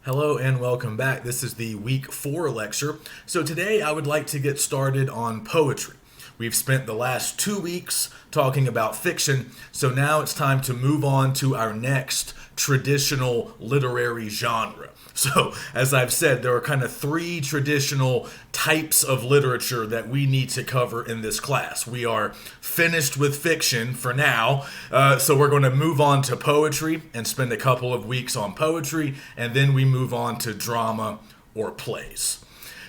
Hello and welcome back. This is the week 4 lecture. So today I would like to get started on poetry. We've spent the last 2 weeks talking about fiction, so now it's time to move on to our next traditional literary genre. So, as I've said, there are kind of three traditional types of literature that we need to cover in this class. We are finished with fiction for now, so we're going to move on to poetry and spend a couple of weeks on poetry, and then we move on to drama or plays.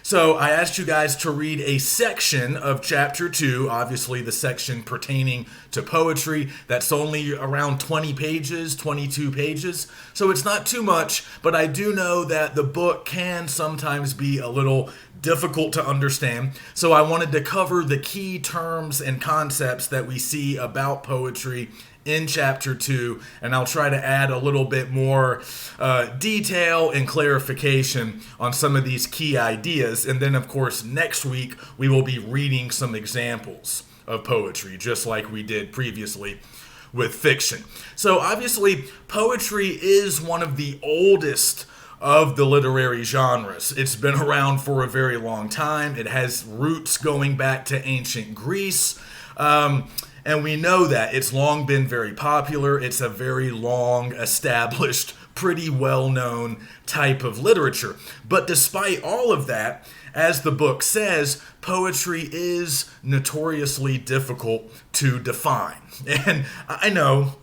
So I asked you guys to read a section of chapter 2, obviously the section pertaining to poetry. That's only around 20 pages, 22 pages. So it's not too much, but I do know that the book can sometimes be a little difficult to understand. So I wanted to cover the key terms and concepts that we see about poetry in chapter 2, and I'll try to add a little bit more detail and clarification on some of these key ideas. And then, of course, next week we will be reading some examples of poetry, just like we did previously with fiction. So obviously, poetry is one of the oldest of the literary genres. It's been around for a very long time. It has roots going back to ancient Greece. And we know that it's long been very popular. It's a very long established, pretty well-known type of literature. But despite all of that, as the book says, poetry is notoriously difficult to define. And I know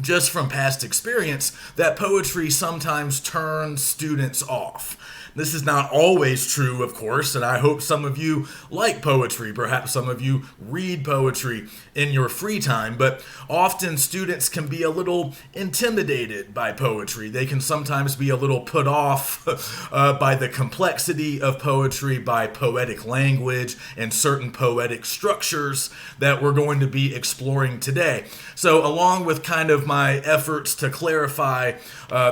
just from past experience that poetry sometimes turns students off. This is not always true, of course, and I hope some of you like poetry. Perhaps some of you read poetry in your free time, but often students can be a little intimidated by poetry. They can sometimes be a little put off by the complexity of poetry, by poetic language, and certain poetic structures that we're going to be exploring today. So along with kind of my efforts to clarify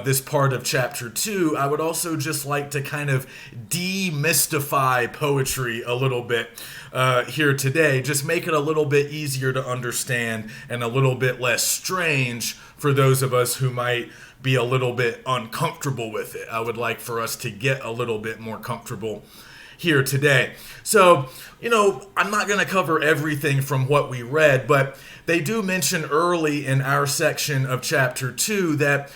this part of chapter 2, I would also just like to kind of demystify poetry a little bit here today. Just make it a little bit easier to understand and a little bit less strange for those of us who might be a little bit uncomfortable with it. I would like for us to get a little bit more comfortable here today. So, I'm not going to cover everything from what we read, but they do mention early in our section of chapter 2 that,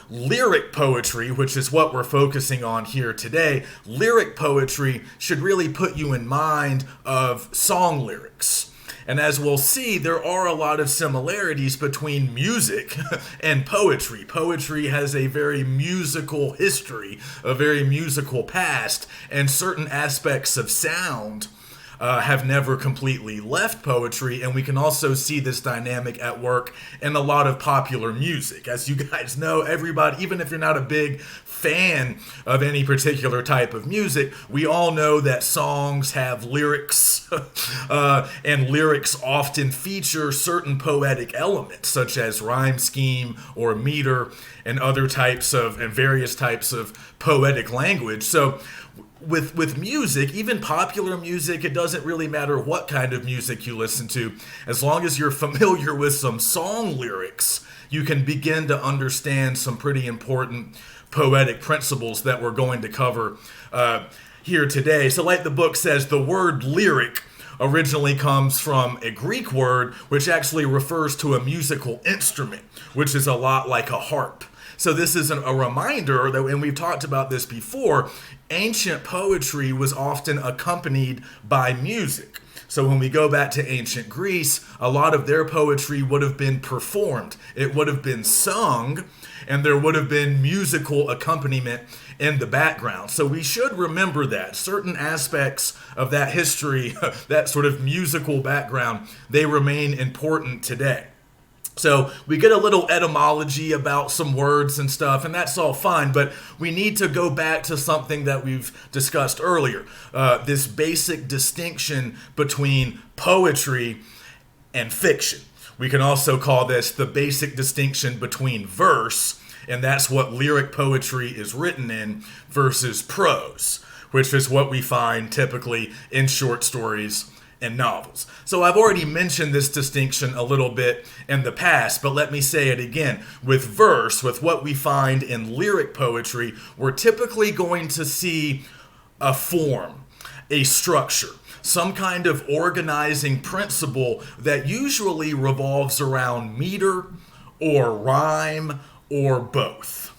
lyric poetry, which is what we're focusing on here today, lyric poetry should really put you in mind of song lyrics. And as we'll see, there are a lot of similarities between music and poetry. Poetry has a very musical history, a very musical past, and certain aspects of sound have never completely left poetry, and we can also see this dynamic at work in a lot of popular music. As you guys know, everybody, even if you're not a big fan of any particular type of music, we all know that songs have lyrics, and lyrics often feature certain poetic elements, such as rhyme scheme or meter and other types of, and various types of poetic language. So with music, even popular music, it doesn't really matter what kind of music you listen to. As long as you're familiar with some song lyrics, you can begin to understand some pretty important poetic principles that we're going to cover here today. So like the book says, the word lyric originally comes from a Greek word which actually refers to a musical instrument, which is a lot like a harp. So this is a reminder that, and we've talked about this before, ancient poetry was often accompanied by music. So when we go back to ancient Greece, a lot of their poetry would have been performed. It would have been sung, and there would have been musical accompaniment in the background. So we should remember that. Certain aspects of that history, that sort of musical background, they remain important today. So we get a little etymology about some words and stuff, and that's all fine, but we need to go back to something that we've discussed earlier, this basic distinction between poetry and fiction. We can also call this the basic distinction between verse, and that's what lyric poetry is written in, versus prose, which is what we find typically in short stories and novels. So I've already mentioned this distinction a little bit in the past, but let me say it again. With verse, with what we find in lyric poetry, we're typically going to see a form, a structure, some kind of organizing principle that usually revolves around meter or rhyme or both.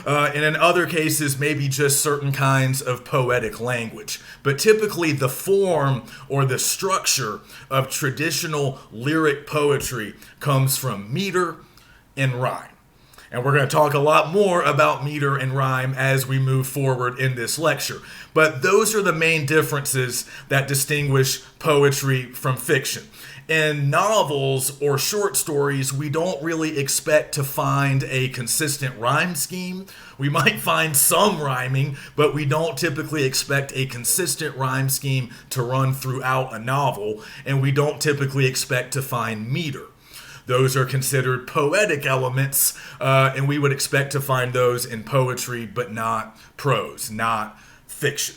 And in other cases, maybe just certain kinds of poetic language. But typically, the form or the structure of traditional lyric poetry comes from meter and rhyme. And we're going to talk a lot more about meter and rhyme as we move forward in this lecture. But those are the main differences that distinguish poetry from fiction. In novels or short stories, we don't really expect to find a consistent rhyme scheme. We might find some rhyming, but we don't typically expect a consistent rhyme scheme to run throughout a novel, and we don't typically expect to find meter. Those are considered poetic elements, and we would expect to find those in poetry, but not prose, not fiction.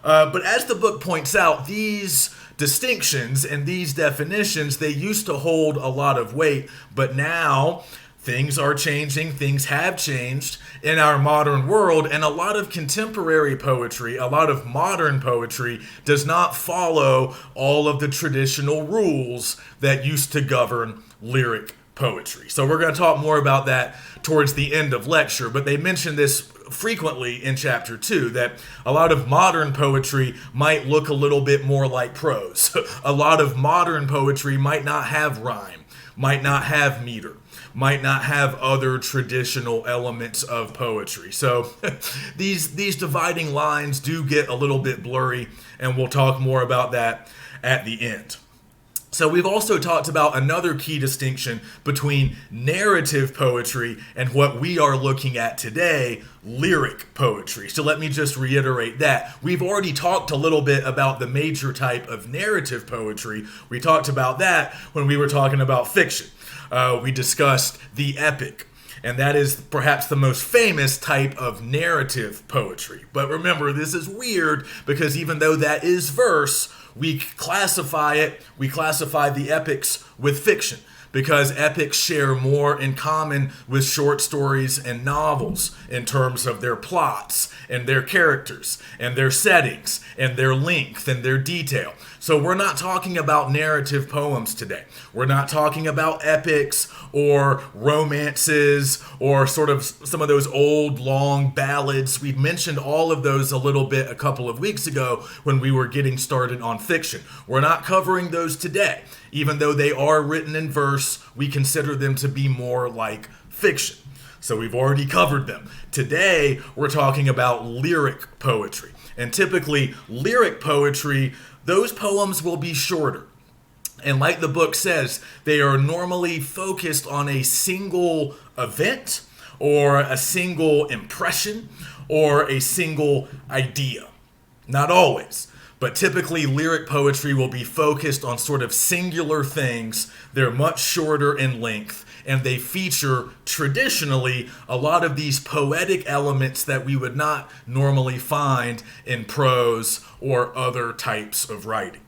But as the book points out, these distinctions and these definitions, they used to hold a lot of weight, but now things are changing, things have changed in our modern world, and a lot of contemporary poetry, a lot of modern poetry does not follow all of the traditional rules that used to govern lyric poetry. So we're going to talk more about that towards the end of lecture, but they mention this frequently in chapter 2, that a lot of modern poetry might look a little bit more like prose. A lot of modern poetry might not have rhyme, might not have meter, might not have other traditional elements of poetry. So these dividing lines do get a little bit blurry, and we'll talk more about that at the end. So we've also talked about another key distinction between narrative poetry and what we are looking at today, lyric poetry. So let me just reiterate that. We've already talked a little bit about the major type of narrative poetry. We talked about that when we were talking about fiction. We discussed the epic, and that is perhaps the most famous type of narrative poetry. But remember, this is weird because even though that is verse, we classify the epics with fiction because epics share more in common with short stories and novels in terms of their plots and their characters and their settings and their length and their detail. So we're not talking about narrative poems today. We're not talking about epics or romances or sort of some of those old long ballads. We mentioned all of those a little bit a couple of weeks ago when we were getting started on fiction. We're not covering those today. Even though they are written in verse, we consider them to be more like fiction. So we've already covered them. Today, we're talking about lyric poetry. And typically, lyric poetry, those poems will be shorter. And like the book says, they are normally focused on a single event or a single impression or a single idea. Not always, but typically lyric poetry will be focused on sort of singular things. They're much shorter in length, and they feature traditionally a lot of these poetic elements that we would not normally find in prose or other types of writing.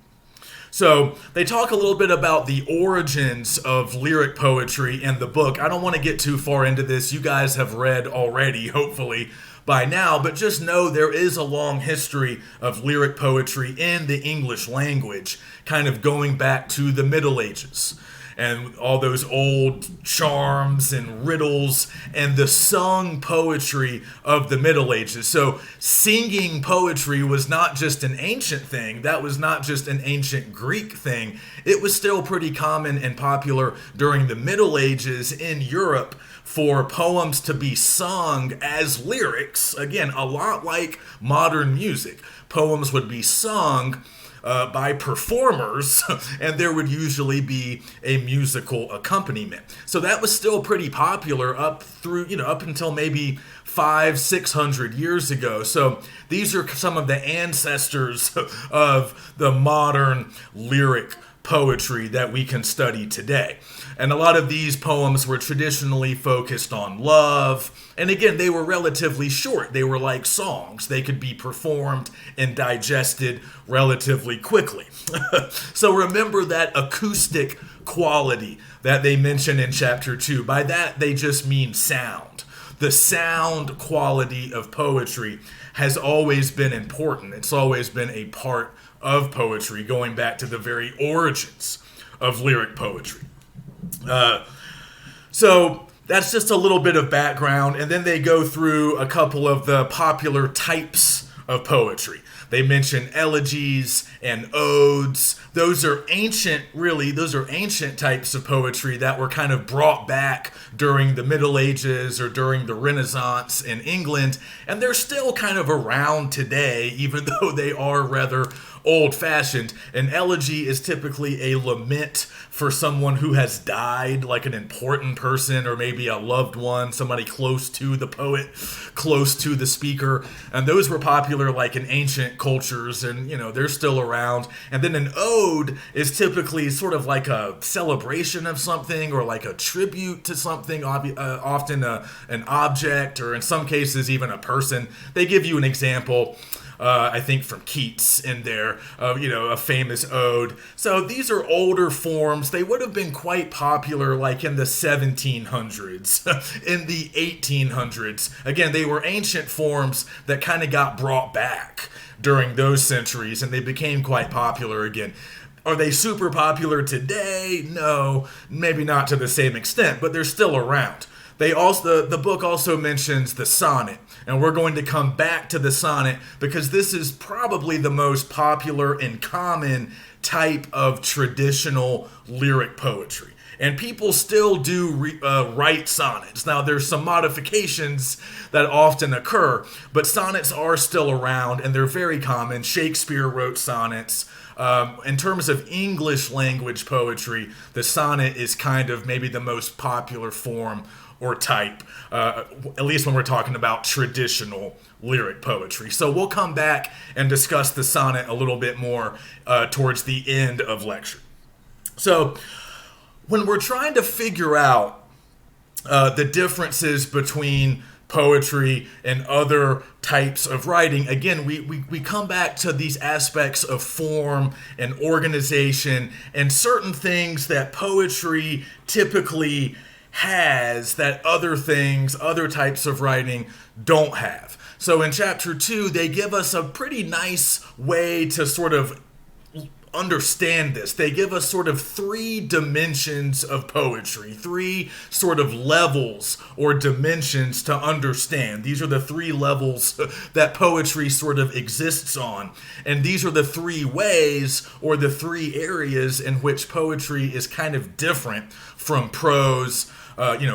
So they talk a little bit about the origins of lyric poetry in the book. I don't want to get too far into this. You guys have read already, hopefully, by now, but just know there is a long history of lyric poetry in the English language, kind of going back to the Middle Ages. And all those old charms and riddles and the sung poetry of the Middle Ages. So singing poetry was not just an ancient thing. That was not just an ancient Greek thing. It was still pretty common and popular during the Middle Ages in Europe for poems to be sung as lyrics. Again, a lot like modern music. Poems would be sung by performers, and there would usually be a musical accompaniment. So that was still pretty popular up until maybe 500-600 years ago. So these are some of the ancestors of the modern lyric poetry that we can study today. And a lot of these poems were traditionally focused on love. And again, they were relatively short. They were like songs. They could be performed and digested relatively quickly. So remember that acoustic quality that they mention in chapter 2. By that, they just mean sound. The sound quality of poetry has always been important. It's always been a part of poetry, going back to the very origins of lyric poetry. So that's just a little bit of background, and then they go through a couple of the popular types of poetry. They mention elegies and odes. Those are ancient types of poetry that were kind of brought back during the Middle Ages or during the Renaissance in England, and they're still kind of around today, even though they are rather old-fashioned. An elegy is typically a lament for someone who has died, like an important person or maybe a loved one, somebody close to the poet, close to the speaker. And those were popular like in ancient cultures, and they're still around. And then an ode is typically sort of like a celebration of something or like a tribute to something, often an object, or in some cases even a person. They give you an example, I think from Keats in there, a famous ode. So these are older forms. They would have been quite popular like in the 1700s, in the 1800s. Again, they were ancient forms that kind of got brought back during those centuries, and they became quite popular again. Are they super popular today? No, maybe not to the same extent, but they're still around. The book also mentions the sonnet, and we're going to come back to the sonnet because this is probably the most popular and common type of traditional lyric poetry. And people still do write sonnets. Now, there's some modifications that often occur, but sonnets are still around, and they're very common. Shakespeare wrote sonnets. In terms of English language poetry, the sonnet is kind of maybe the most popular form or type, at least when we're talking about traditional lyric poetry. So we'll come back and discuss the sonnet a little bit more towards the end of lecture. So when we're trying to figure out the differences between poetry and other types of writing, again, we come back to these aspects of form and organization and certain things that poetry typically has that other types of writing don't have. So in chapter 2, they give us a pretty nice way to sort of understand this. They give us sort of 3 dimensions of poetry, 3 sort of levels or dimensions to understand. These are the 3 levels that poetry sort of exists on. And these are the 3 ways or the 3 areas in which poetry is kind of different from prose,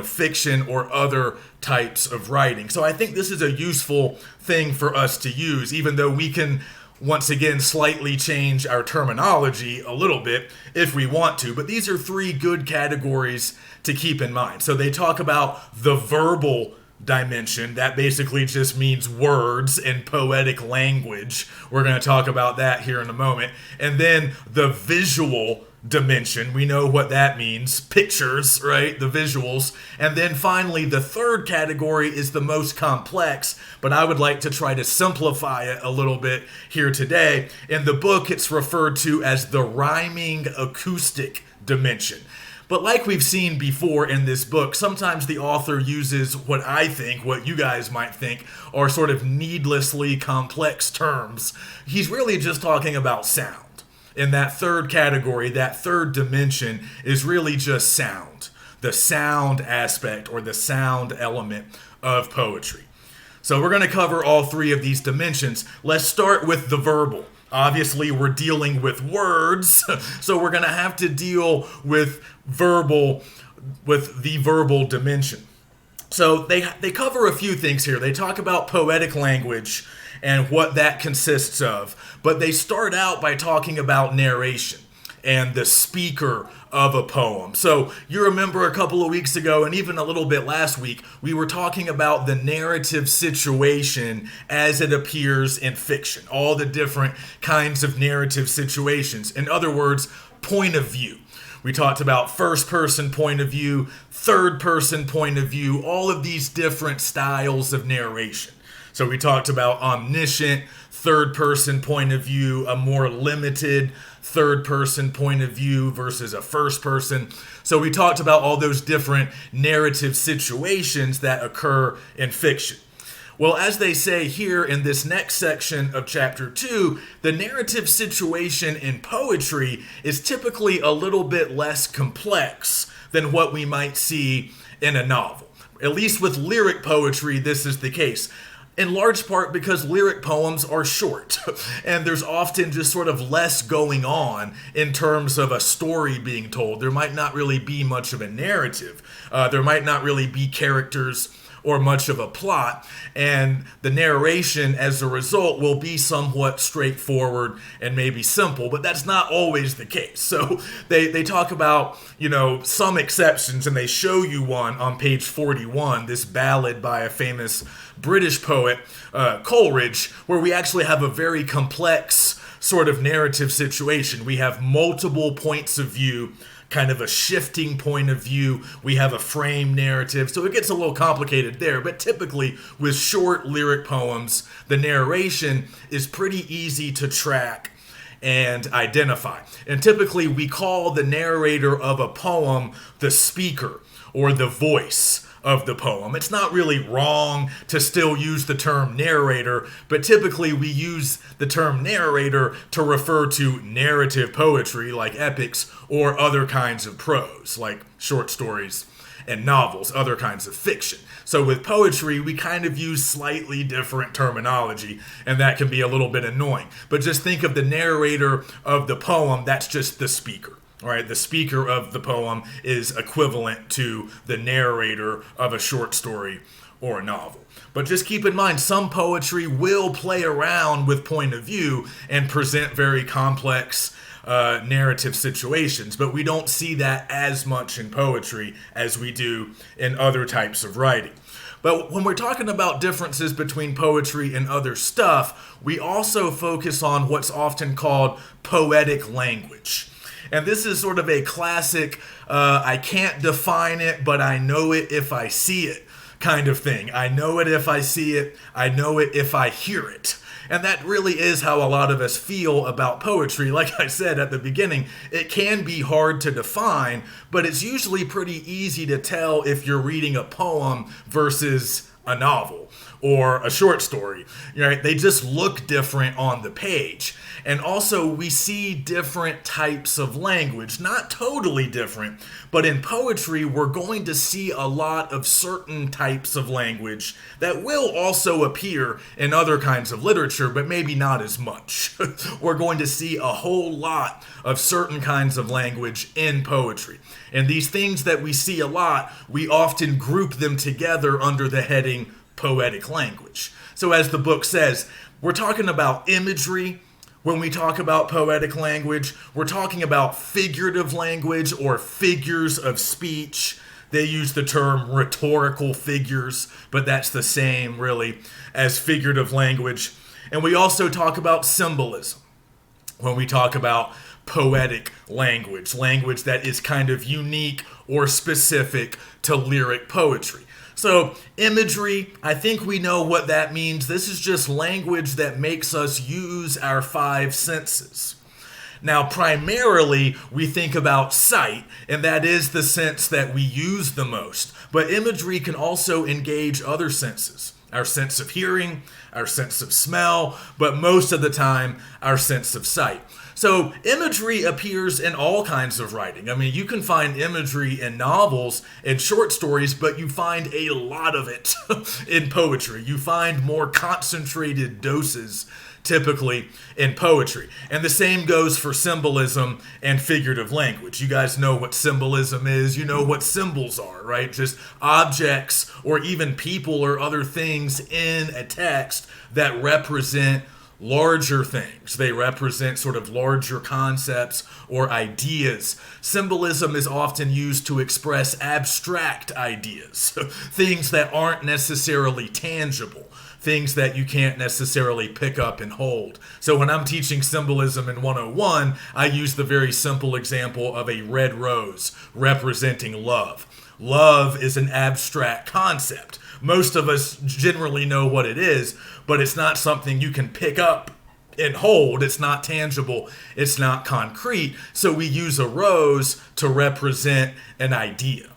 fiction or other types of writing. So I think this is a useful thing for us to use, even though we can once again slightly change our terminology a little bit if we want to. But these are 3 good categories to keep in mind. So they talk about the verbal dimension. That basically just means words and poetic language. We're going to talk about that here in a moment. And then the visual dimension. We know what that means. Pictures, right? The visuals. And then finally, the third category is the most complex, but I would like to try to simplify it a little bit here today. In the book, it's referred to as the rhyming acoustic dimension. But like we've seen before in this book, sometimes the author uses what you guys might think, are sort of needlessly complex terms. He's really just talking about sound. In that third category, that third dimension is really just sound, the sound aspect or the sound element of poetry. So we're going to cover all 3 of these dimensions. Let's start with the verbal. Obviously, we're dealing with words, so we're going to have to deal with the verbal dimension. So they cover a few things here. They talk about poetic language and what that consists of. But they start out by talking about narration and the speaker of a poem. So you remember a couple of weeks ago, and even a little bit last week, we were talking about the narrative situation as it appears in fiction, all the different kinds of narrative situations. In other words, point of view. We talked about first person point of view, third person point of view, all of these different styles of narration. So we talked about omniscient, third person point of view, a more limited third person point of view versus a first person. So we talked about all those different narrative situations that occur in fiction. Well, as they say here in this next section of chapter 2, the narrative situation in poetry is typically a little bit less complex than what we might see in a novel. At least with lyric poetry, this is the case. In large part because lyric poems are short, and there's often just sort of less going on in terms of a story being told. There might not really be much of a narrative. There might not really be characters or much of a plot, and the narration as a result will be somewhat straightforward and maybe simple, but that's not always the case. So they talk about, some exceptions, and they show you one on page 41, this ballad by a famous British poet, Coleridge, where we actually have a very complex sort of narrative situation. We have multiple points of view, kind of a shifting point of view. We have a frame narrative, so it gets a little complicated there. But typically, with short lyric poems, the narration is pretty easy to track and identify. And typically, we call the narrator of a poem the speaker or the voice of the poem. It's not really wrong to still use the term narrator, but typically we use the term narrator to refer to narrative poetry like epics or other kinds of prose like short stories and novels, other kinds of fiction. So with poetry, we kind of use slightly different terminology, and that can be a little bit annoying. But just think of the narrator of the poem, that's just the speaker. All right, the speaker of the poem is equivalent to the narrator of a short story or a novel. But just keep in mind, some poetry will play around with point of view and present very complex narrative situations, but we don't see that as much in poetry as we do in other types of writing. But when we're talking about differences between poetry and other stuff, we also focus on what's often called poetic language. And this is sort of a classic, I can't define it, but I know it if I see it kind of thing. I know it if I see it. I know it if I hear it. And that really is how a lot of us feel about poetry. Like I said at the beginning, it can be hard to define, but it's usually pretty easy to tell if you're reading a poem versus a novel or a short story. Right? They just look different on the page. And also we see different types of language, not totally different, but in poetry we're going to see a lot of certain types of language that will also appear in other kinds of literature, but maybe not as much. We're going to see a whole lot of certain kinds of language in poetry. And these things that we see a lot, we often group them together under the heading poetic language. So as the book says, we're talking about imagery. When we talk about poetic language, we're talking about figurative language or figures of speech. They use the term rhetorical figures, but that's the same, really, as figurative language. And we also talk about symbolism when we talk about poetic language, language that is kind of unique or specific to lyric poetry. So imagery, I think we know what that means. This is just language that makes us use our five senses. Now, primarily, we think about sight, and that is the sense that we use the most. But imagery can also engage other senses. Our sense of hearing, our sense of smell, but most of the time, our sense of sight. So imagery appears in all kinds of writing. I mean, you can find imagery in novels and short stories, but you find a lot of it in poetry. You find more concentrated doses typically in poetry. And the same goes for symbolism and figurative language. You guys know what symbolism is. You know what symbols are, right? Just objects or even people or other things in a text that represent larger things. They represent sort of larger concepts or ideas. Symbolism is often used to express abstract ideas, things that aren't necessarily tangible, things that you can't necessarily pick up and hold. So when I'm teaching symbolism in 101, I use the very simple example of a red rose representing love. Love is an abstract concept. Most of us generally know what it is, but it's not something you can pick up and hold. It's not tangible. It's not concrete. So we use a rose to represent an idea.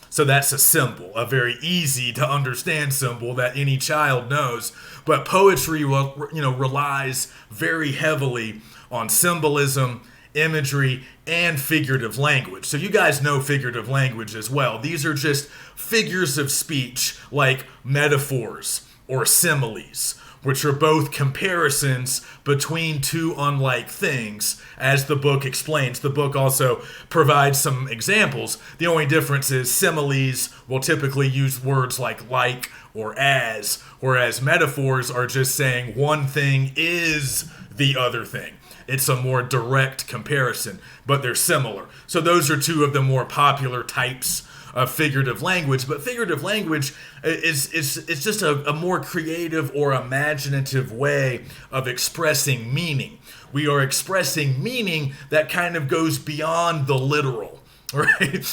So that's a symbol, a very easy to understand symbol that any child knows. But poetry, relies very heavily on symbolism, imagery, and figurative language. So you guys know figurative language as well. These are just figures of speech like metaphors or similes, which are both comparisons between two unlike things, as the book explains. The book also provides some examples. The only difference is similes will typically use words like or as, whereas metaphors are just saying one thing is the other thing. It's a more direct comparison, but they're similar. So those are two of the more popular types of figurative language. But figurative language is just a more creative or imaginative way of expressing meaning. We are expressing meaning that kind of goes beyond the literal. Right?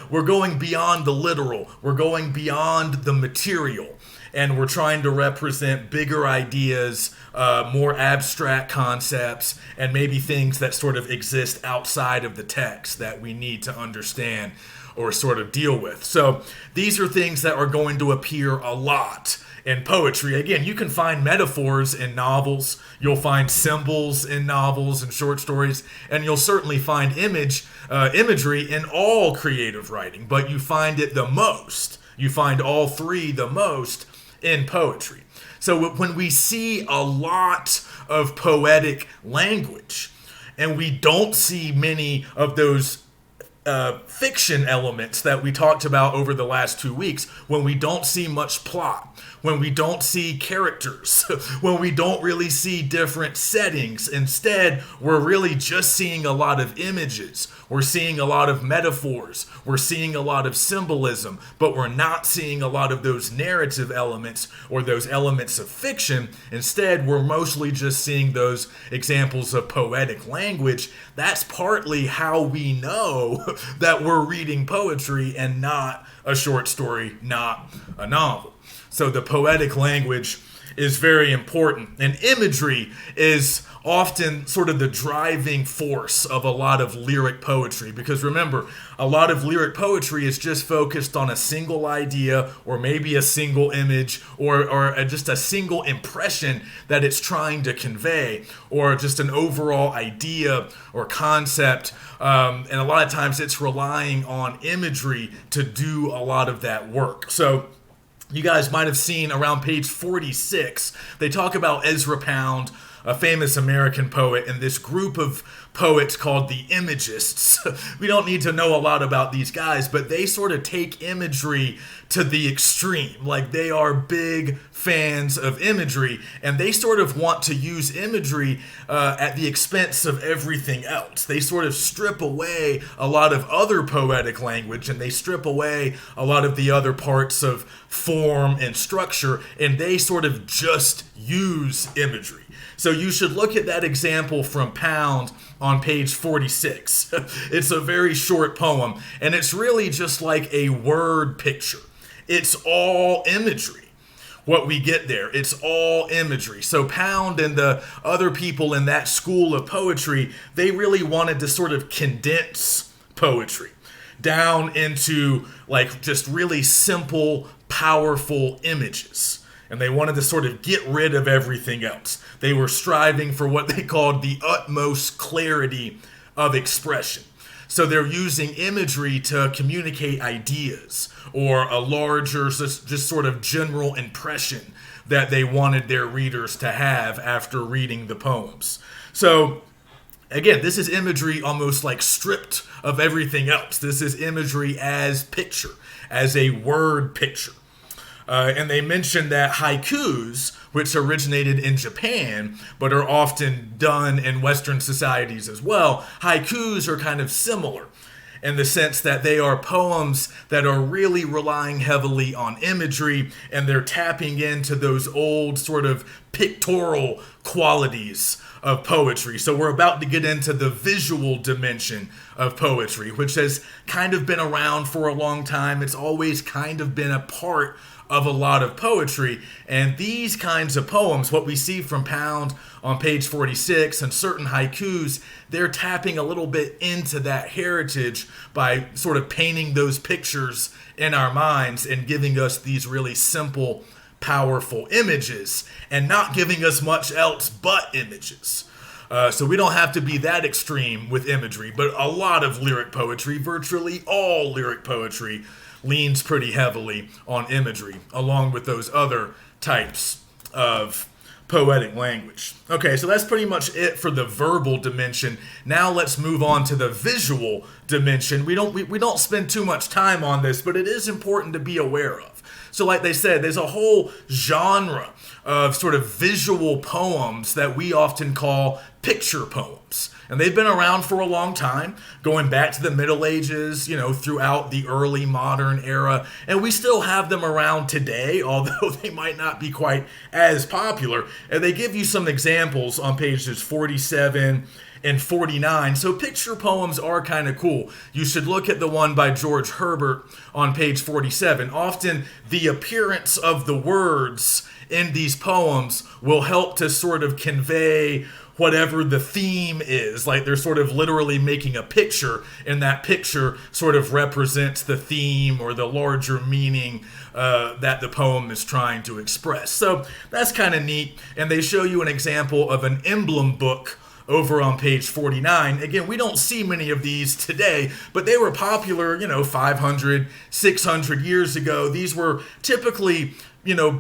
We're going beyond the literal. We're going beyond the material. And we're trying to represent bigger ideas, more abstract concepts, and maybe things that sort of exist outside of the text that we need to understand or sort of deal with. So these are things that are going to appear a lot in poetry. Again, you can find metaphors in novels, you'll find symbols in novels and short stories, and you'll certainly find imagery in all creative writing, but you find it the most. You find all three the most in poetry. So when we see a lot of poetic language and we don't see many of those fiction elements that we talked about over the last 2 weeks, when we don't see much plot, when we don't see characters, when we don't really see different settings, instead we're really just seeing a lot of images, we're seeing a lot of metaphors, we're seeing a lot of symbolism, but we're not seeing a lot of those narrative elements or those elements of fiction. Instead, we're mostly just seeing those examples of poetic language. That's partly how we know that we're reading poetry and not a short story, not a novel. So the poetic language is very important. And imagery is often sort of the driving force of a lot of lyric poetry. Because remember, a lot of lyric poetry is just focused on a single idea or maybe a single image or just a single impression that it's trying to convey, or just an overall idea or concept. And a lot of times it's relying on imagery to do a lot of that work. So you guys might have seen around page 46, they talk about Ezra Pound, a famous American poet, and this group of poets called the Imagists. We don't need to know a lot about these guys, but they sort of take imagery to the extreme. Like, they are big fans of imagery, and they sort of want to use imagery at the expense of everything else. They sort of strip away a lot of other poetic language, and they strip away a lot of the other parts of form and structure, and they sort of just use imagery. So you should look at that example from Pound on page 46. It's a very short poem, and it's really just like a word picture. It's all imagery. What we get there, it's all imagery. So Pound and the other people in that school of poetry, they really wanted to sort of condense poetry down into like just really simple, powerful images. And they wanted to sort of get rid of everything else. They were striving for what they called the utmost clarity of expression. So they're using imagery to communicate ideas or a larger, just sort of general impression that they wanted their readers to have after reading the poems. So again, this is imagery almost like stripped of everything else. This is imagery as picture, as a word picture. And they mention that haikus, which originated in Japan, but are often done in Western societies as well, haikus are kind of similar in the sense that they are poems that are really relying heavily on imagery, and they're tapping into those old sort of pictorial qualities of poetry. So we're about to get into the visual dimension of poetry, which has kind of been around for a long time. It's always kind of been a part of a lot of poetry. And these kinds of poems, what we see from Pound on page 46 and certain haikus, they're tapping a little bit into that heritage by sort of painting those pictures in our minds and giving us these really simple, powerful images and not giving us much else but images. So we don't have to be that extreme with imagery, but a lot of lyric poetry, virtually all lyric poetry, leans pretty heavily on imagery, along with those other types of poetic language. Okay, so that's pretty much it for the verbal dimension. Now let's move on to the visual dimension. We don't spend too much time on this, but it is important to be aware of. So like they said, there's a whole genre of sort of visual poems that we often call picture poems. And they've been around for a long time, going back to the Middle Ages, throughout the early modern era. And we still have them around today, although they might not be quite as popular. And they give you some examples on pages 47 and 49. So picture poems are kind of cool. You should look at the one by George Herbert on page 47. Often the appearance of the words in these poems will help to sort of convey whatever the theme is. Like they're sort of literally making a picture, and that picture sort of represents the theme or the larger meaning that the poem is trying to express. So that's kind of neat. And they show you an example of an emblem book over on page 49. Again, we don't see many of these today, but they were popular, 500, 600 years ago. These were typically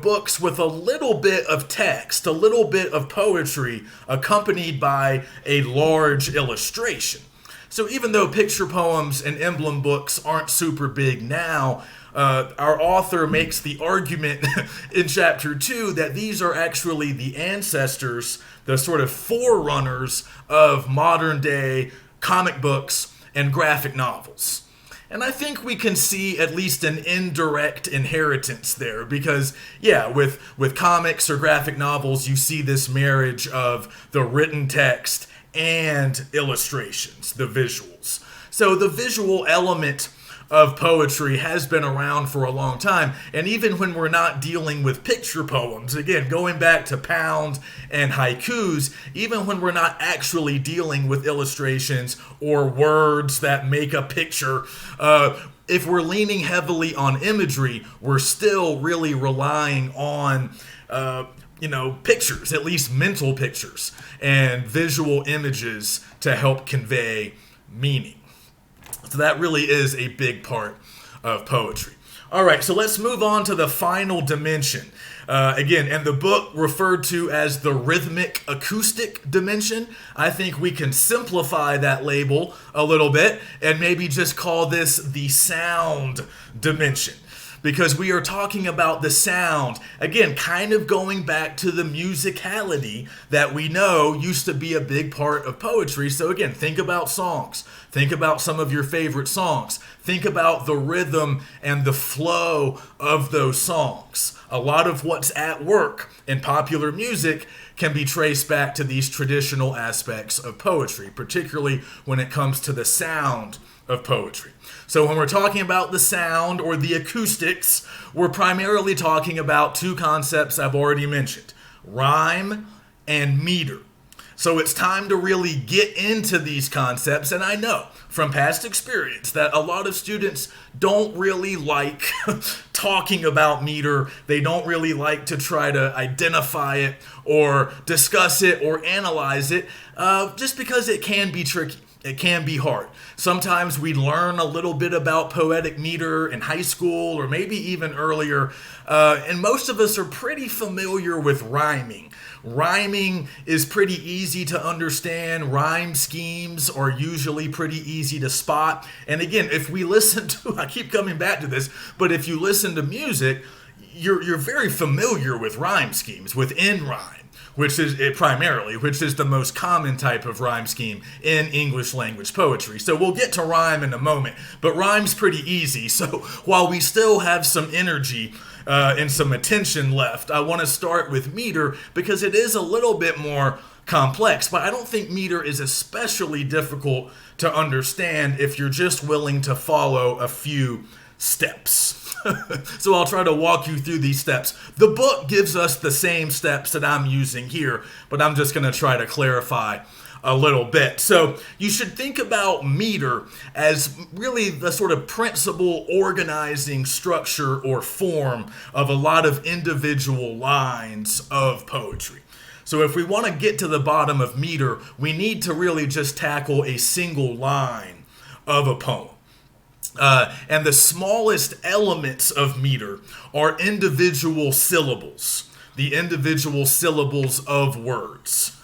books with a little bit of text, a little bit of poetry, accompanied by a large illustration. So even though picture poems and emblem books aren't super big now, our author makes the argument in chapter 2 that these are actually the ancestors, the sort of forerunners of modern day comic books and graphic novels. And I think we can see at least an indirect inheritance there because, with comics or graphic novels, you see this marriage of the written text and illustrations, the visuals. So the visual element of poetry has been around for a long time. And even when we're not dealing with picture poems, again, going back to Pound and haikus, even when we're not actually dealing with illustrations or words that make a picture, if we're leaning heavily on imagery, we're still really relying on pictures, at least mental pictures and visual images to help convey meaning. So that really is a big part of poetry. All right, so let's move on to the final dimension. Again, and the book referred to as the rhythmic acoustic dimension. I think we can simplify that label a little bit and maybe just call this the sound dimension, because we are talking about the sound, again, kind of going back to the musicality that we know used to be a big part of poetry. So again, think about songs. Think about some of your favorite songs. Think about the rhythm and the flow of those songs. A lot of what's at work in popular music can be traced back to these traditional aspects of poetry, particularly when it comes to the sound of poetry. So when we're talking about the sound or the acoustics, we're primarily talking about two concepts I've already mentioned: rhyme and meter. So it's time to really get into these concepts, and I know from past experience that a lot of students don't really like talking about meter. They don't really like to try to identify it or discuss it or analyze it, just because it can be tricky. It can be hard. Sometimes we learn a little bit about poetic meter in high school or maybe even earlier, and most of us are pretty familiar with rhyming. Rhyming is pretty easy to understand. Rhyme schemes are usually pretty easy to spot. And again, if we listen to, I keep coming back to this, but if you listen to music, you're very familiar with rhyme schemes, with in rhyme, which is the most common type of rhyme scheme in English language poetry. So we'll get to rhyme in a moment, but rhyme's pretty easy. So while we still have some energy and some attention left, I want to start with meter because it is a little bit more complex, but I don't think meter is especially difficult to understand if you're just willing to follow a few steps. So I'll try to walk you through these steps. The book gives us the same steps that I'm using here, but I'm just going to try to clarify a little bit. So you should think about meter as really the sort of principal organizing structure or form of a lot of individual lines of poetry. So if we want to get to the bottom of meter, we need to really just tackle a single line of a poem. And the smallest elements of meter are individual syllables, the individual syllables of words.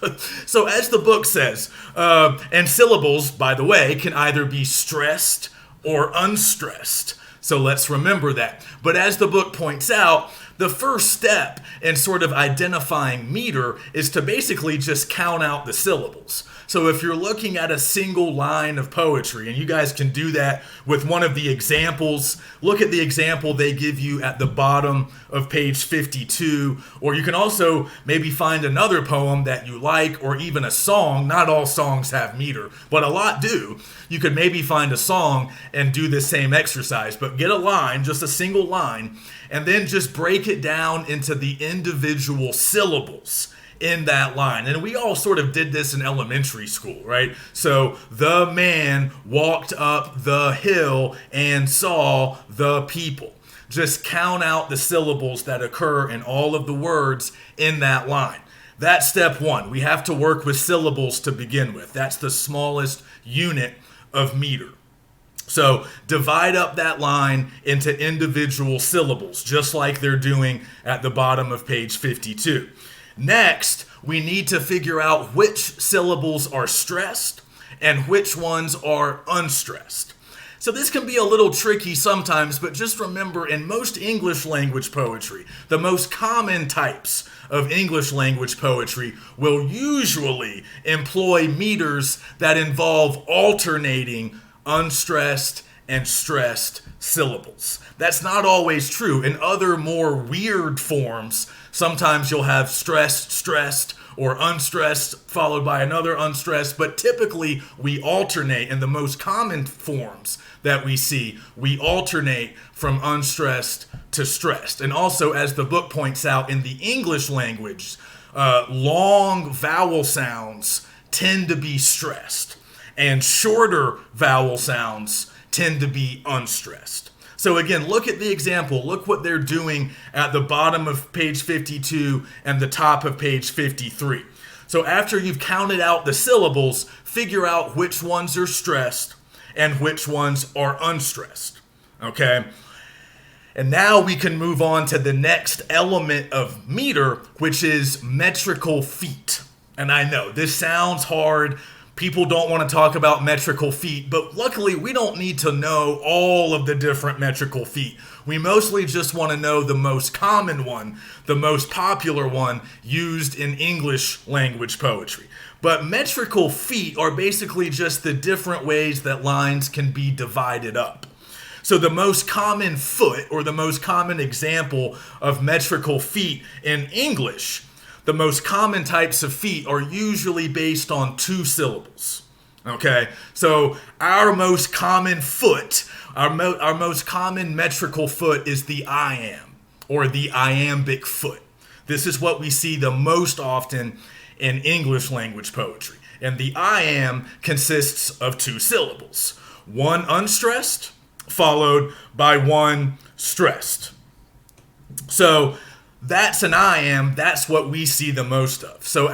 So as the book says, and syllables, by the way, can either be stressed or unstressed. So let's remember that. But as the book points out, the first step in sort of identifying meter is to basically just count out the syllables. So if you're looking at a single line of poetry, and you guys can do that with one of the examples, look at the example they give you at the bottom of page 52, or you can also maybe find another poem that you like, or even a song. Not all songs have meter, but a lot do. You could maybe find a song and do the same exercise, but get a line, just a single line, and then just break it down into the individual syllables in that line. And we all sort of did this in elementary school, right? So the man walked up the hill and saw the people. Just count out the syllables that occur in all of the words in that line. That's step one. We have to work with syllables to begin with. That's the smallest unit of meter. So divide up that line into individual syllables, just like they're doing at the bottom of page 52. Next, we need to figure out which syllables are stressed and which ones are unstressed. So this can be a little tricky sometimes, but just remember, in most English language poetry, the most common types of English language poetry will usually employ meters that involve alternating unstressed and stressed syllables. That's not always true. In other more weird forms, sometimes you'll have stressed, stressed, or unstressed followed by another unstressed, but typically we alternate. In the most common forms that we see, we alternate from unstressed to stressed. And also, as the book points out, in the English language, long vowel sounds tend to be stressed, and shorter vowel sounds tend to be unstressed. So again, look at the example. Look what they're doing at the bottom of page 52 and the top of page 53. So after you've counted out the syllables, figure out which ones are stressed and which ones are unstressed. Okay? And now we can move on to the next element of meter, which is metrical feet. And I know this sounds hard. People don't want to talk about metrical feet, but luckily we don't need to know all of the different metrical feet. We mostly just want to know the most common one, the most popular one used in English language poetry. But metrical feet are basically just the different ways that lines can be divided up. So the most common foot, or the most common example of metrical feet in English, the most common types of feet are usually based on two syllables. Okay, so our most common foot, our most common metrical foot is the iamb, or the iambic foot. This is what we see the most often in English language poetry. And the iamb consists of two syllables, one unstressed followed by one stressed. So that's an iamb. That's what we see the most of. So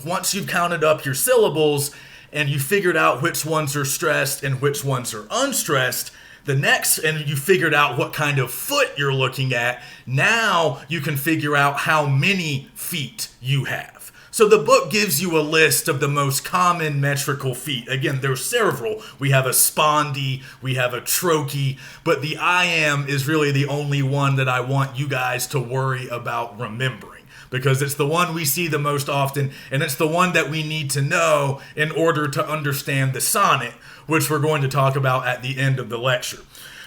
once you've counted up your syllables and you figured out which ones are stressed and which ones are unstressed, The next, and you figured out what kind of foot you're looking at, now you can figure out how many feet you have. So the book gives you a list of the most common metrical feet. Again, there's several. We have a spondy, we have a trochee, but the iamb is really the only one that I want you guys to worry about remembering, because it's the one we see the most often, and it's the one that we need to know in order to understand the sonnet, which we're going to talk about at the end of the lecture.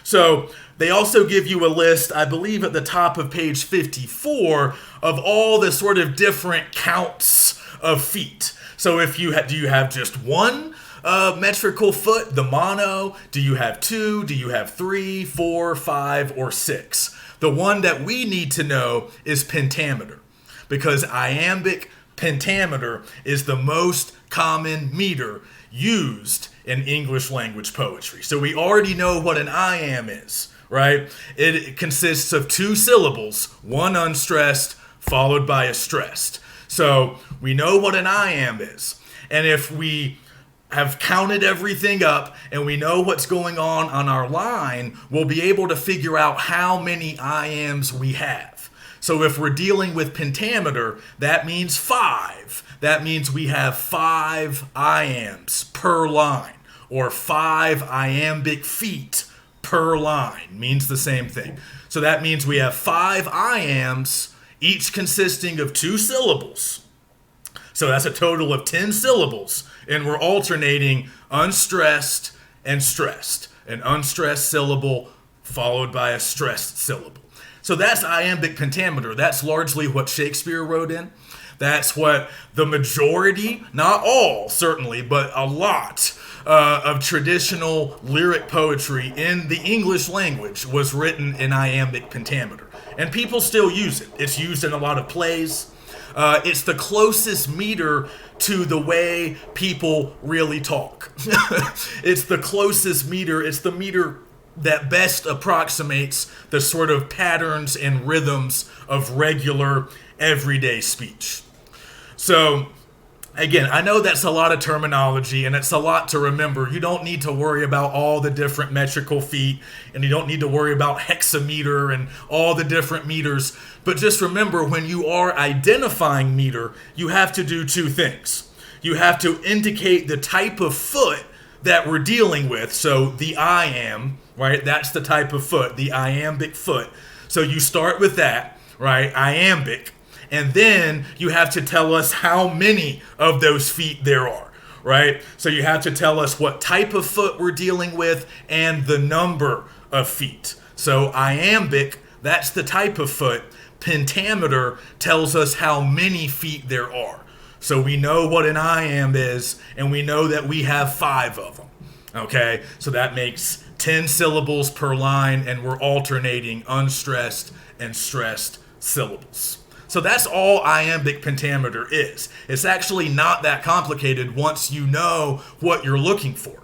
So they also give you a list, I believe at the top of page 54, of all the sort of different counts of feet. So if you do you have just one metrical foot, the mono? Do you have two? Do you have three, four, five, or six? The one that we need to know is pentameter, because iambic pentameter is the most common meter used in English language poetry. So we already know what an iamb is, right? It consists of two syllables, one unstressed followed by a stressed. So we know what an iamb is. And if we have counted everything up and we know what's going on our line, we'll be able to figure out how many iambs we have. So if we're dealing with pentameter, that means 5. That means we have 5 iambs per line, or 5 iambic feet per line. Means the same thing. So that means we have 5 iambs, each consisting of 2 syllables. So that's a total of 10 syllables, and we're alternating unstressed and stressed. An unstressed syllable followed by a stressed syllable. So that's iambic pentameter. That's largely what Shakespeare wrote in. That's what the majority, not all certainly, but a lot of traditional lyric poetry in the English language was written in iambic pentameter. And people still use it. It's used in a lot of plays. It's the closest meter to the way people really talk. It's the closest meter. It's the meter that best approximates the sort of patterns and rhythms of regular, everyday speech. So, again, I know that's a lot of terminology and it's a lot to remember. You don't need to worry about all the different metrical feet, and you don't need to worry about hexameter and all the different meters. But just remember, when you are identifying meter, you have to do 2 things. You have to indicate the type of foot that we're dealing with. So the iamb, right? That's the type of foot, the iambic foot. So you start with that, right? Iambic. And then you have to tell us how many of those feet there are, right? So you have to tell us what type of foot we're dealing with and the number of feet. So iambic, that's the type of foot. Pentameter tells us how many feet there are. So we know what an iamb is, and we know that we have 5 of them. Okay, so that makes 10 syllables per line, and we're alternating unstressed and stressed syllables. So that's all iambic pentameter is. It's actually not that complicated once you know what you're looking for.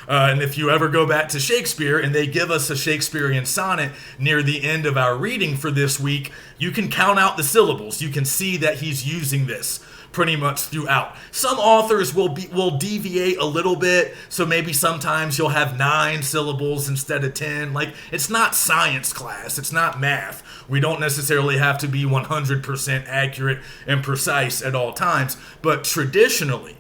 And if you ever go back to Shakespeare and they give us a Shakespearean sonnet near the end of our reading for this week, you can count out the syllables. You can see that he's using this pretty much throughout. Some authors will deviate a little bit, so maybe sometimes you'll have 9 syllables instead of 10. Like, it's not science class, it's not math. We don't necessarily have to be 100% accurate and precise at all times, but traditionally,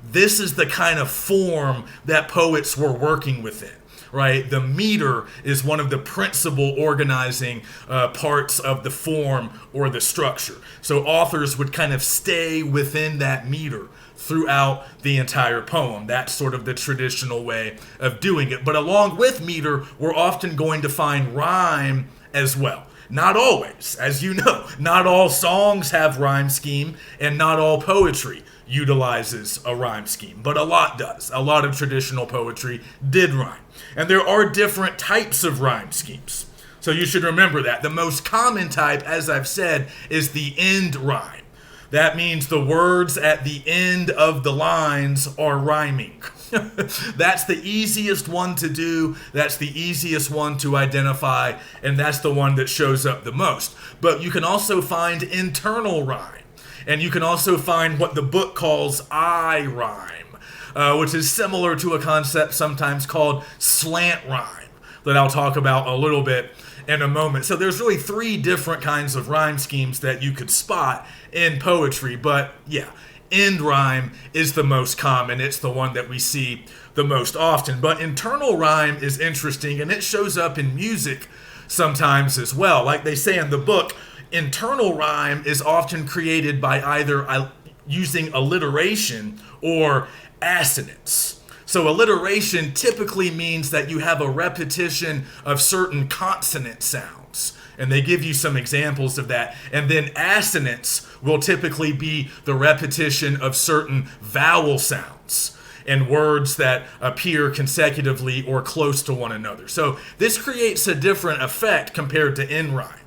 this is the kind of form that poets were working within. Right? The meter is one of the principal organizing parts of the form or the structure. So authors would kind of stay within that meter throughout the entire poem. That's sort of the traditional way of doing it. But along with meter, we're often going to find rhyme as well. Not always, as you know. Not all songs have rhyme scheme, and not all poetry utilizes a rhyme scheme, but a lot does. A lot of traditional poetry did rhyme. And there are different types of rhyme schemes. So you should remember that. The most common type, as I've said, is the end rhyme. That means the words at the end of the lines are rhyming. That's the easiest one to do. That's the easiest one to identify. And that's the one that shows up the most. But you can also find internal rhyme. And you can also find what the book calls I rhyme, which is similar to a concept sometimes called slant rhyme, that I'll talk about a little bit in a moment. So there's really three different kinds of rhyme schemes that you could spot in poetry. But yeah, end rhyme is the most common. It's the one that we see the most often. But internal rhyme is interesting, and it shows up in music sometimes as well. Like they say in the book, internal rhyme is often created by either using alliteration or assonance. So alliteration typically means that you have a repetition of certain consonant sounds. And they give you some examples of that. And then assonance will typically be the repetition of certain vowel sounds in words that appear consecutively or close to one another. So this creates a different effect compared to end rhyme.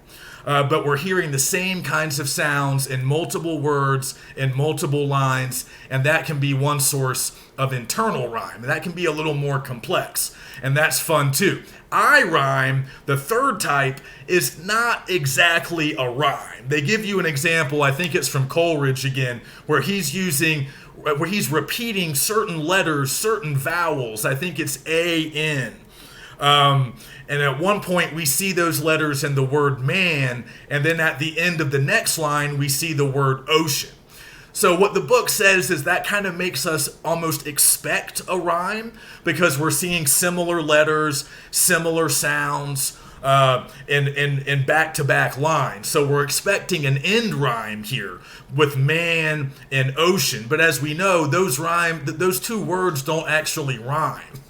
But we're hearing the same kinds of sounds in multiple words, in multiple lines, and that can be one source of internal rhyme. That can be a little more complex, and that's fun too. I rhyme, the third type, is not exactly a rhyme. They give you an example, I think it's from Coleridge again, where he's repeating certain letters, certain vowels. I think it's A-N. And at one point we see those letters in the word man, and then at the end of the next line we see the word ocean. So what the book says is that kind of makes us almost expect a rhyme, because we're seeing similar letters, similar sounds in back-to-back lines. So we're expecting an end rhyme here with man and ocean. But as we know, those two words don't actually rhyme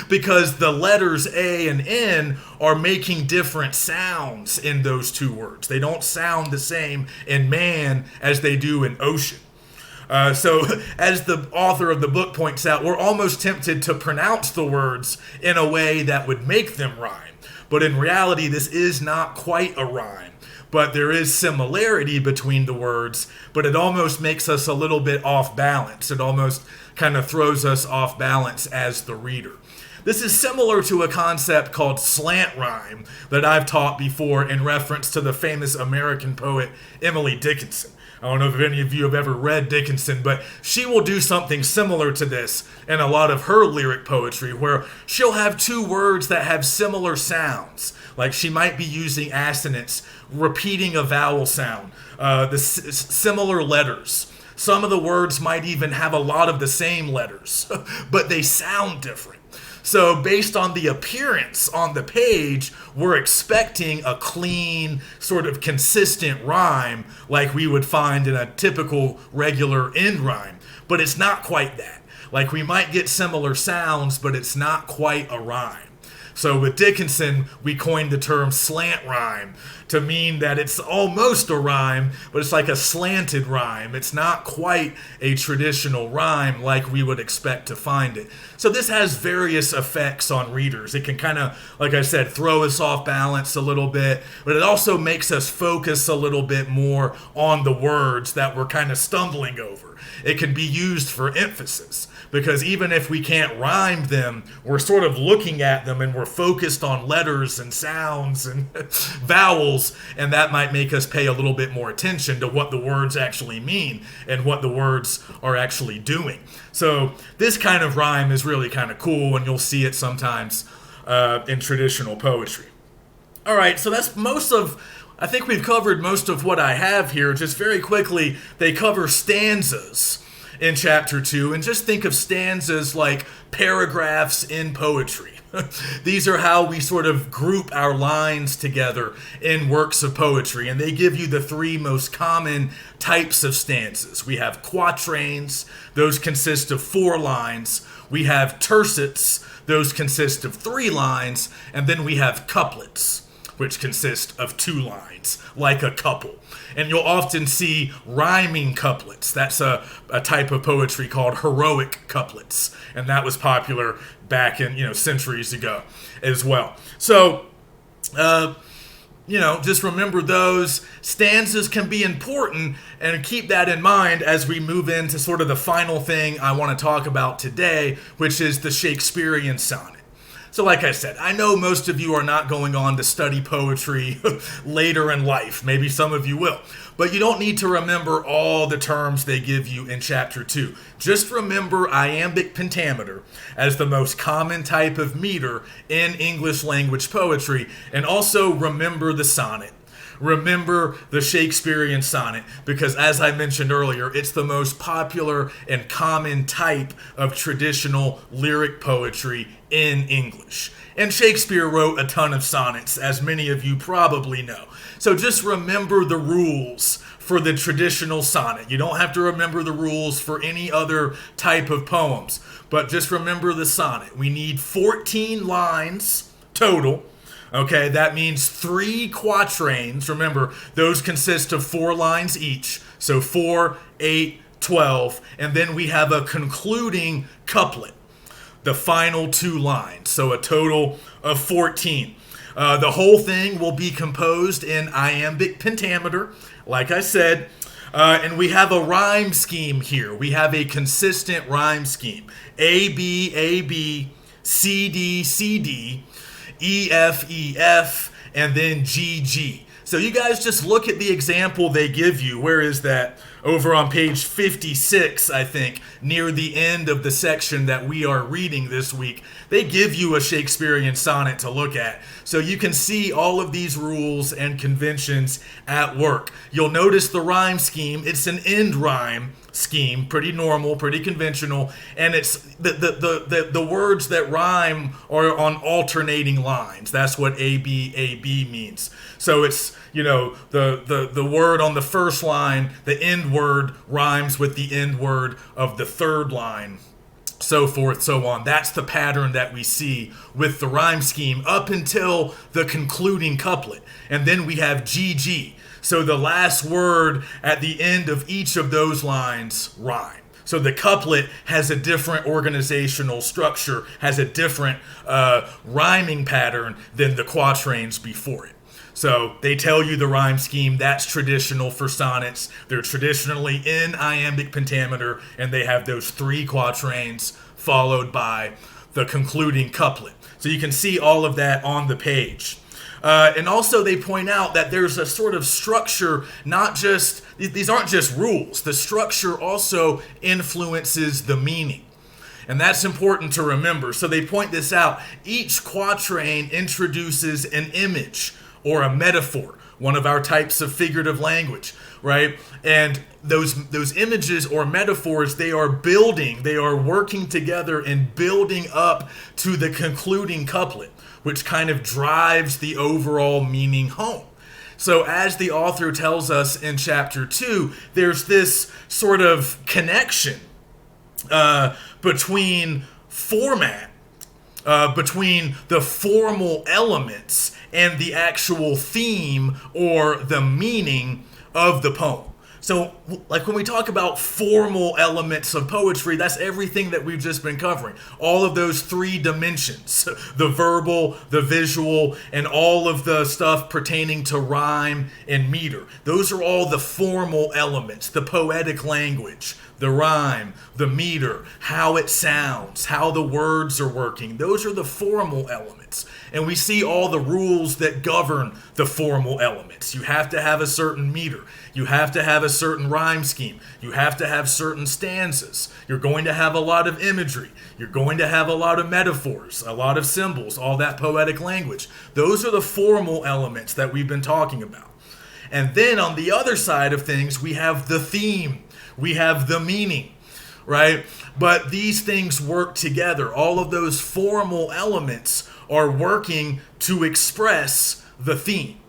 because the letters A and N are making different sounds in those two words. They don't sound the same in man as they do in ocean. So as the author of the book points out, we're almost tempted to pronounce the words in a way that would make them rhyme. But in reality, this is not quite a rhyme. But there is similarity between the words, but it almost makes us a little bit off balance. It almost kind of throws us off balance as the reader. This is similar to a concept called slant rhyme that I've taught before in reference to the famous American poet Emily Dickinson. I don't know if any of you have ever read Dickinson, but she will do something similar to this in a lot of her lyric poetry, where she'll have two words that have similar sounds. Like she might be using assonance, repeating a vowel sound, similar letters. Some of the words might even have a lot of the same letters, but they sound different. So based on the appearance on the page, we're expecting a clean, sort of consistent rhyme like we would find in a typical regular end rhyme. But it's not quite that. Like we might get similar sounds, but it's not quite a rhyme. So with Dickinson, we coined the term slant rhyme to mean that it's almost a rhyme, but it's like a slanted rhyme. It's not quite a traditional rhyme like we would expect to find it. So this has various effects on readers. It can kind of, like I said, throw us off balance a little bit, but it also makes us focus a little bit more on the words that we're kind of stumbling over. It can be used for emphasis, because even if we can't rhyme them, we're sort of looking at them and we're focused on letters and sounds and vowels, and that might make us pay a little bit more attention to what the words actually mean and what the words are actually doing. So this kind of rhyme is really kind of cool, and you'll see it sometimes in traditional poetry. All right, so that's I think we've covered most of what I have here. Just very quickly, they cover stanzas in chapter 2, and just think of stanzas like paragraphs in poetry. These are how we sort of group our lines together in works of poetry, and they give you the three most common types of stanzas. We have quatrains, those consist of 4 lines. We have tercets, those consist of 3 lines, and then we have couplets, which consist of 2 lines, like a couple. And you'll often see rhyming couplets. That's a type of poetry called heroic couplets, and that was popular back in centuries ago as well. So just remember those. Stanzas can be important, and keep that in mind as we move into sort of the final thing I want to talk about today, which is the Shakespearean sonnet. So like I said, I know most of you are not going on to study poetry later in life. Maybe some of you will. But you don't need to remember all the terms they give you in chapter 2. Just remember iambic pentameter as the most common type of meter in English language poetry, and also remember the sonnet. Remember the Shakespearean sonnet, because as I mentioned earlier, it's the most popular and common type of traditional lyric poetry in English. And Shakespeare wrote a ton of sonnets, as many of you probably know. So just remember the rules for the traditional sonnet. You don't have to remember the rules for any other type of poems, but just remember the sonnet. We need 14 lines total. Okay, that means 3 quatrains. Remember, those consist of 4 lines each. So 4, 8, 12. And then we have a concluding couplet, the final 2 lines. So a total of 14. The whole thing will be composed in iambic pentameter, like I said. And we have a rhyme scheme here. We have a consistent rhyme scheme. A, B, A, B, C, D, C, D. E, F, E, F, and then G, G. So you guys just look at the example they give you. Where is that? Over on page 56, I think, near the end of the section that we are reading this week. They give you a Shakespearean sonnet to look at. So you can see all of these rules and conventions at work. You'll notice the rhyme scheme. It's an end rhyme scheme, pretty normal, pretty conventional, and it's the words that rhyme are on alternating lines. That's what AB means. So it's, the word on the first line, the end word rhymes with the end word of the third line, so forth, so on. That's the pattern that we see with the rhyme scheme up until the concluding couplet. And then we have GG. So the last word at the end of each of those lines rhyme. So the couplet has a different organizational structure, has a different rhyming pattern than the quatrains before it. So they tell you the rhyme scheme. That's traditional for sonnets. They're traditionally in iambic pentameter, and they have those 3 quatrains followed by the concluding couplet. So you can see all of that on the page. And also they point out that there's a sort of structure, these aren't just rules. The structure also influences the meaning. And that's important to remember. So they point this out. Each quatrain introduces an image or a metaphor, one of our types of figurative language, right? And those images or metaphors, they are working together and building up to the concluding couplet, which kind of drives the overall meaning home. So as the author tells us in chapter 2, there's this sort of connection between format, between the formal elements and the actual theme or the meaning of the poem. So, like when we talk about formal elements of poetry, that's everything that we've just been covering. All of those 3 dimensions, the verbal, the visual, and all of the stuff pertaining to rhyme and meter. Those are all the formal elements, the poetic language, the rhyme, the meter, how it sounds, how the words are working. Those are the formal elements. And we see all the rules that govern the formal elements. You have to have a certain meter. You have to have a certain rhyme scheme. You have to have certain stanzas. You're going to have a lot of imagery. You're going to have a lot of metaphors, a lot of symbols, all that poetic language. Those are the formal elements that we've been talking about. And then on the other side of things, we have the theme. We have the meaning, right? But these things work together. All of those formal elements are working to express the theme.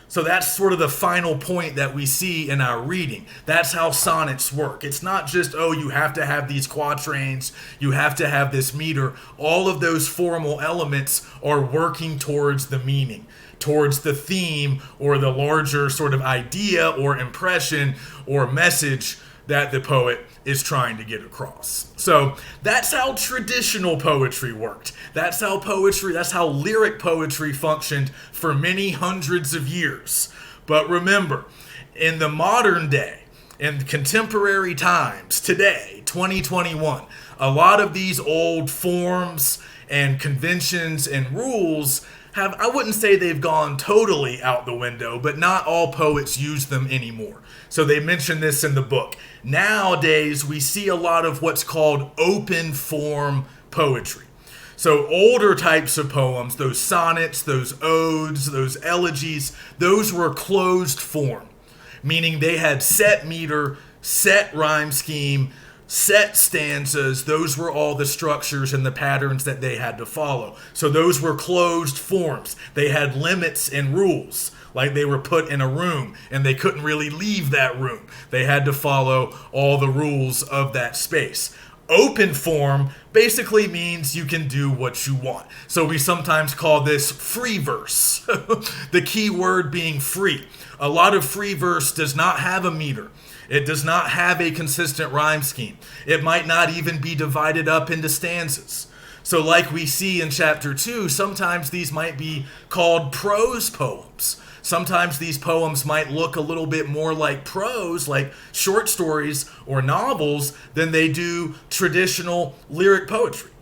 So that's sort of the final point that we see in our reading. That's how sonnets work. It's not just, you have to have these quatrains, you have to have this meter. All of those formal elements are working towards the meaning, towards the theme or the larger sort of idea or impression or message that the poet is trying to get across. So that's how traditional poetry worked. That's how lyric poetry functioned for many hundreds of years. But remember, in the modern day, in contemporary times, today, 2021, a lot of these old forms and conventions and rules have, I wouldn't say they've gone totally out the window, but not all poets use them anymore. So they mention this in the book. Nowadays, we see a lot of what's called open form poetry. So older types of poems, those sonnets, those odes, those elegies, those were closed form, meaning they had set meter, set rhyme scheme, set stanzas. Those were all the structures and the patterns that they had to follow. So those were closed forms. They had limits and rules, like they were put in a room and they couldn't really leave that room. They had to follow all the rules of that space. Open form basically means you can do what you want. So we sometimes call this free verse. The key word being free. A lot of free verse does not have a meter. It does not have a consistent rhyme scheme. It might not even be divided up into stanzas. So like we see in chapter 2, sometimes these might be called prose poems. Sometimes these poems might look a little bit more like prose, like short stories or novels, than they do traditional lyric poetry.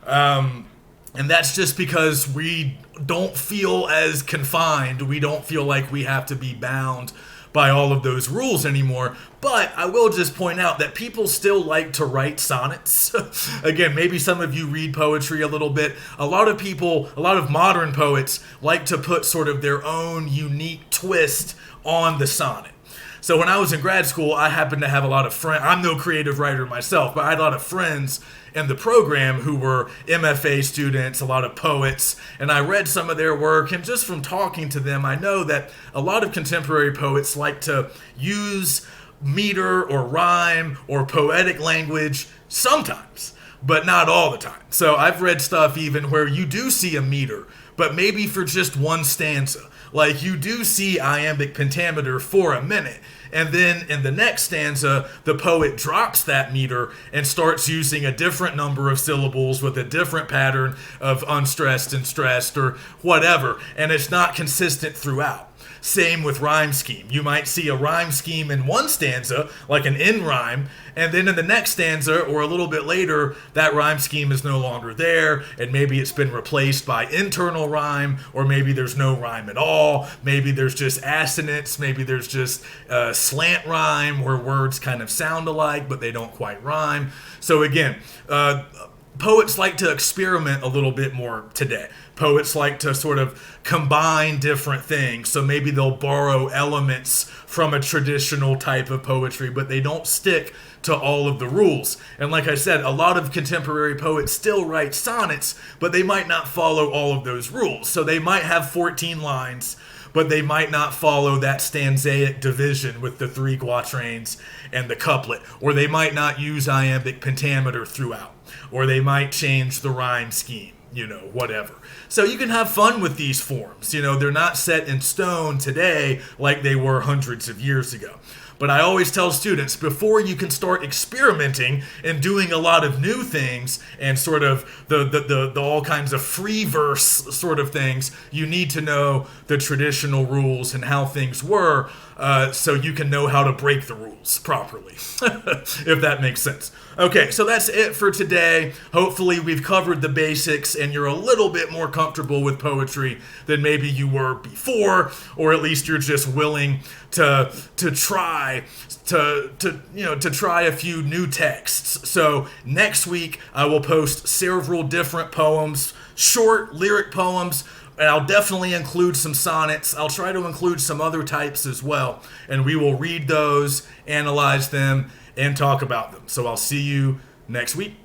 And that's just because we don't feel as confined. We don't feel like we have to be bound by all of those rules anymore. But I will just point out that people still like to write sonnets. Again, maybe some of you read poetry a little bit. A lot of people, a lot of modern poets like to put sort of their own unique twist on the sonnet. So when I was in grad school, I happened to have a lot of friends. I'm no creative writer myself, but I had a lot of friends in the program who were MFA students, a lot of poets, and I read some of their work, and just from talking to them, I know that a lot of contemporary poets like to use meter or rhyme or poetic language sometimes, but not all the time. So I've read stuff even where you do see a meter, but maybe for just one stanza. Like you do see iambic pentameter for a minute, and then in the next stanza, the poet drops that meter and starts using a different number of syllables with a different pattern of unstressed and stressed or whatever, and it's not consistent throughout. Same with rhyme scheme. You might see a rhyme scheme in one stanza, like an in rhyme, and then in the next stanza or a little bit later, that rhyme scheme is no longer there, and maybe it's been replaced by internal rhyme, or maybe there's no rhyme at all. Maybe there's just assonance. Maybe there's just slant rhyme where words kind of sound alike, but they don't quite rhyme. So again, poets like to experiment a little bit more today. Poets like to sort of combine different things. So maybe they'll borrow elements from a traditional type of poetry, but they don't stick to all of the rules. And like I said, a lot of contemporary poets still write sonnets, but they might not follow all of those rules. So they might have 14 lines, but they might not follow that stanzaic division with the 3 quatrains and the couplet. Or they might not use iambic pentameter throughout. Or they might change the rhyme scheme, whatever. So you can have fun with these forms. They're not set in stone today like they were hundreds of years ago. But I always tell students, before you can start experimenting and doing a lot of new things and sort of the all kinds of free verse sort of things, you need to know the traditional rules and how things were, so you can know how to break the rules properly, if that makes sense. Okay, so that's it for today. Hopefully we've covered the basics and you're a little bit more comfortable with poetry than maybe you were before, or at least you're just willing to try a few new texts. So next week I will post several different poems, short lyric poems, and I'll definitely include some sonnets. I'll try to include some other types as well, and we will read those, analyze them, and talk about them. So I'll see you next week.